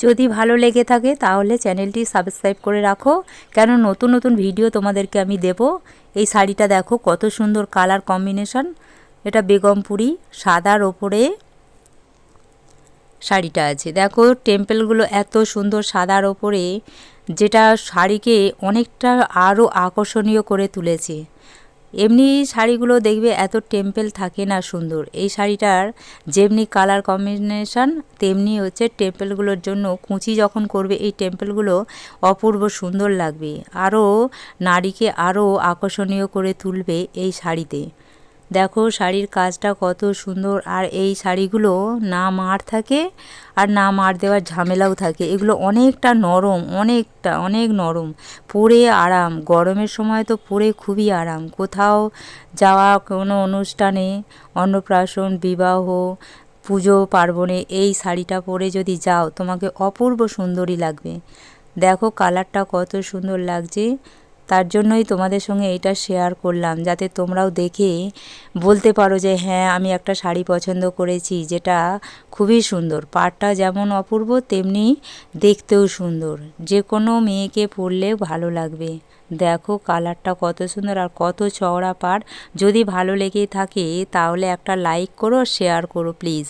যদি ভালো লেগে থাকে তাহলে চ্যানেলটি সাবস্ক্রাইব করে রাখো, কেন নতুন নতুন ভিডিও তোমাদেরকে আমি দেব। এই শাড়িটা দেখো কত সুন্দর কালার কম্বিনেশন, এটা বেগমপুরি সাদার ওপরে শাড়িটা আছে। দেখো টেম্পেলগুলো এত সুন্দর সাদার ওপরে, যেটা শাড়িকে অনেকটা আরও আকর্ষণীয় করে তুলেছে। এমনি শাড়িগুলো দেখবে এত টেম্পেল থাকে না সুন্দর, এই শাড়িটার যেমনি কালার কম্বিনেশন তেমনি হচ্ছে টেম্পেলগুলোর জন্য কুঁচি যখন করবে এই টেম্পেলগুলো অপূর্ব সুন্দর লাগবে, আরও নারীকে আরও আকর্ষণীয় করে তুলবে এই শাড়িতে। দেখো শাড়ির কাজটা কত সুন্দর, আর এই শাড়িগুলো না মার থাকে আর না মার দেওয়ার ঝামেলাও থাকে। এগুলো অনেকটা নরম, অনেক নরম, পরে আরাম। গরমের সময় তো পরে খুবই আরাম। কোথাও যাওয়া, কোনো অনুষ্ঠানে, অন্নপ্রাশন, বিবাহ, পুজো পার্বণে এই শাড়িটা পরে যদি যাও তোমাকে অপূর্ব সুন্দরী লাগবে। দেখো কালারটা কত সুন্দর লাগছে, তার জন্যই তোমাদের সঙ্গে এটা শেয়ার করলাম, যাতে তোমরাও দেখে বলতে পারো যে হ্যাঁ আমি একটা শাড়ি পছন্দ করেছি যেটা খুবই সুন্দর। পাড়টা যেমন অপূর্ব তেমনি দেখতেও সুন্দর, যে কোনো মেয়েকে পরলে ভালো লাগবে। দেখো কালারটা কত সুন্দর আর কত চওড়া পাড়। যদি ভালো লেগে থাকে তাহলে একটা লাইক করো, শেয়ার করো প্লিজ।